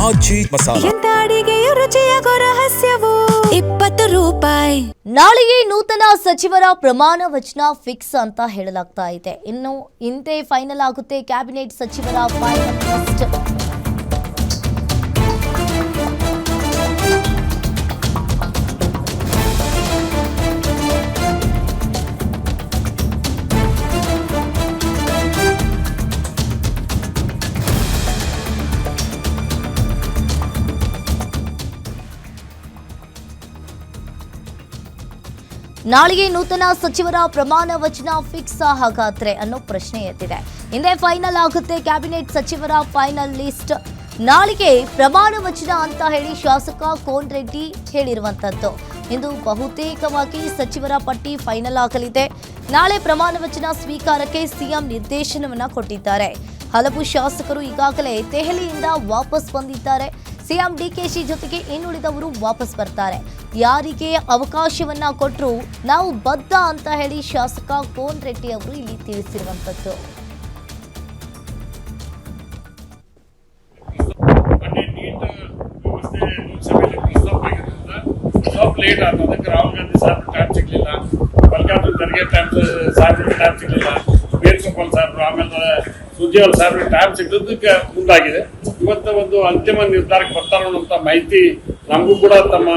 ಆಜಿ ಮಸಾಲ. ಎಂತ ಅಡಿಗೆಯ ರುಚಿಯಾಗೋ ರಹಸ್ಯವು 20 ರೂಪಾಯಿ. ನಾಳೆಗೆ ನೂತನ ಸಚಿವರ ಪ್ರಮಾಣ ವಚನ ಫಿಕ್ಸ್ ಅಂತ ಹೇಳಲಾಗ್ತಾ ಇದೆ. ಇನ್ನು ಇಂದೇ ಫೈನಲ್ ಆಗುತ್ತೆ ಕ್ಯಾಬಿನೆಟ್ ಸಚಿವರ ಫೈನಲ್ ಲಿಸ್ಟ್. ನಾಳೆಗೆ ನೂತನ ಸಚಿವರ ಪ್ರಮಾಣ ವಚನ ಫಿಕ್ಸ್ ಹಾಗಾದ್ರೆ ಅನ್ನೋ ಪ್ರಶ್ನೆ ಎದ್ದಿದೆ. ಇಂದೇ ಫೈನಲ್ ಆಗುತ್ತೆ ಕ್ಯಾಬಿನೆಟ್ ಸಚಿವರ ಫೈನಲ್ ಲಿಸ್ಟ್. ನಾಳೆಗೆ ಪ್ರಮಾಣ ವಚನ ಅಂತ ಹೇಳಿ ಶಾಸಕ ಕೋನ್ ರೆಡ್ಡಿ ಹೇಳಿರುವಂತದ್ದು. ಇಂದು ಬಹುತೇಕವಾಗಿ ಸಚಿವರ ಪಟ್ಟಿ ಫೈನಲ್ ಆಗಲಿದೆ. ನಾಳೆ ಪ್ರಮಾಣ ವಚನ ಸ್ವೀಕಾರಕ್ಕೆ ಸಿಎಂ ನಿರ್ದೇಶನವನ್ನ ಕೊಟ್ಟಿದ್ದಾರೆ. ಹಲವು ಶಾಸಕರು ಈಗಾಗಲೇ ದೆಹಲಿಯಿಂದ ವಾಪಸ್ ಬಂದಿದ್ದಾರೆ. ಸಿಎಂ ಡಿಕೆಶಿ ಜೊತೆಗೆ ಇನ್ನುಳಿದವರು ವಾಪಸ್ ಬರ್ತಾರೆ. ಯಾರಿಗೆ ಅವಕಾಶವನ್ನ ಕೊಟ್ಟರು ನಾವು ಬದ್ಧ ಅಂತ ಹೇಳಿ ಶಾಸಕ ಕೋನ್ ರೆಡ್ಡಿ ಅವರು ಇಲ್ಲಿ ತಿಳಿಸಿರುವಂತದ್ದು. ಲೇಟ್ ಆಗೋದಕ್ಕೆ ರಾಹುಲ್ ಗಾಂಧಿ ಸಾಹೇಬ್ ಟೈಮ್ ಸಿಗ್ಲಿಲ್ಲ, ಮಲ್ಲಿಕಾರ್ಜುನ್ ಖರ್ಗೆ ಟೈಮ್ ಸಿಗ್ಲಿಲ್ಲ, ವೇಣುಗೋಪಾಲ್ ಸಾಹೇಬ್ರು, ಆಮೇಲೆ ಸುರ್ಜೇವಾಲ ಸಾಹೇಬ್ರಿಗೆ ಟೈಮ್ ಸಿಗದಕ್ಕೆ ಮುಂದಾಗಿದೆ. ಇವತ್ತು ಒಂದು ಅಂತಿಮ ನಿರ್ಧಾರಕ್ಕೆ ಬರ್ತಾರೋ ಅಂತ ಮಾಹಿತಿ ನಮಗೂ ಕೂಡ ತಮ್ಮ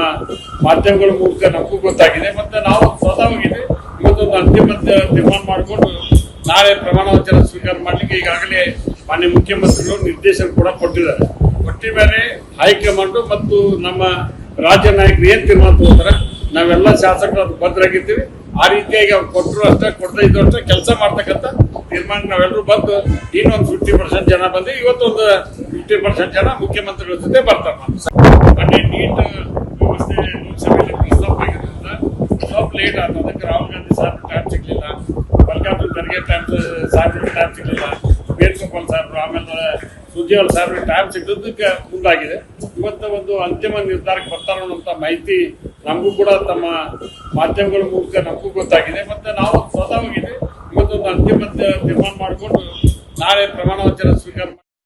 ಮಾಧ್ಯಮಗಳ ಮೂಲಕ ನಮಗೂ ಗೊತ್ತಾಗಿದೆ. ಮತ್ತೆ ನಾವು ಸ್ವತಃ ಹೋಗಿದ್ವಿ. ಇವತ್ತೊಂದು ಅಂತಿಮ ತೀರ್ಮಾನ ಮಾಡಿಕೊಂಡು ನಾಳೆ ಪ್ರಮಾಣ ವಚನ ಸ್ವೀಕಾರ ಮಾಡಲಿಕ್ಕೆ ಈಗಾಗಲೇ ಮಾನ್ಯ ಮುಖ್ಯಮಂತ್ರಿಗಳು ನಿರ್ದೇಶನ ಕೂಡ ಕೊಟ್ಟಿದ್ದಾರೆ. ಕೊಟ್ಟ ಮೇಲೆ ಹೈಕಮಾಂಡ್ ಮತ್ತು ನಮ್ಮ ರಾಜ್ಯ ನಾಯಕರು ಏನ್ ತೀರ್ಮಾನ ತಗೋತಾರೆ ನಾವೆಲ್ಲ ಶಾಸಕರು ಅದು ಬದ್ಧರಾಗಿರ್ತೀವಿ. ಆ ರೀತಿಯಾಗಿ ಅವ್ರು ಕೊಟ್ಟರು ಅಷ್ಟೇ, ಕೊಡದೇ ಇದ್ರು ಅಷ್ಟೇ ಕೆಲಸ ಮಾಡ್ತಕ್ಕಂಥ ತೀರ್ಮಾನ ನಾವೆಲ್ಲರೂ ಬಂದು ಇನ್ನೊಂದು 50% ಜನ ಬಂದು ಇವತ್ತೊಂದು 50% ಜನ ಮುಖ್ಯಮಂತ್ರಿಗಳ ಜೊತೆ ಬರ್ತಾರೆ. ಮೊನ್ನೆ ನೀಟ್ ವ್ಯವಸ್ಥೆ ಲೋಕಸಭೆಯಲ್ಲಿ ಪ್ರಸ್ತಾಪ ಆಗಿರೋದ್ರಿಂದ ಸ್ವಲ್ಪ ಲೇಟ್ ಆಗೋದಕ್ಕೆ ರಾಹುಲ್ ಗಾಂಧಿ ಸಾಹೇಬ್ ಟೈಮ್ ಸಿಗ್ಲಿಲ್ಲ, ಮಲ್ಲಿಕಾರ್ಜುನ್ ಖರ್ಗೆ ಟೈಮ್ ಸಿಗ್ಲಿಲ್ಲ, ವೇಣುಗೋಪಾಲ್ ಸಾಹೇಬ್ರು, ಆಮೇಲೆ ಸುರ್ಜೇವಾಲ ಸಾಹೇಬ್ರಿಗೆ ಟೈಮ್ ಸಿಗದಕ್ಕೆ ಮುಂದಾಗಿದೆ. ಇವತ್ತು ಒಂದು ಅಂತಿಮ ನಿರ್ಧಾರಕ್ಕೆ ಬರ್ತಾರೋ ಅಂತ ಮಾಹಿತಿ ನಮಗೂ ಕೂಡ ತಮ್ಮ ಮಾಧ್ಯಮಗಳ ಮೂಲಕ ನಮಗೂ ಗೊತ್ತಾಗಿದೆ. ಮತ್ತೆ ನಾವು ಸ್ವತಃ ಹೋಗಿದ್ವಿ. ಇವತ್ತೊಂದು ಅಂತಿಮ ತೀರ್ಮಾನ ಮಾಡಿಕೊಂಡು ನಾಳೆ ಪ್ರಮಾಣ ವಚನ ಸ್ವೀಕಾರ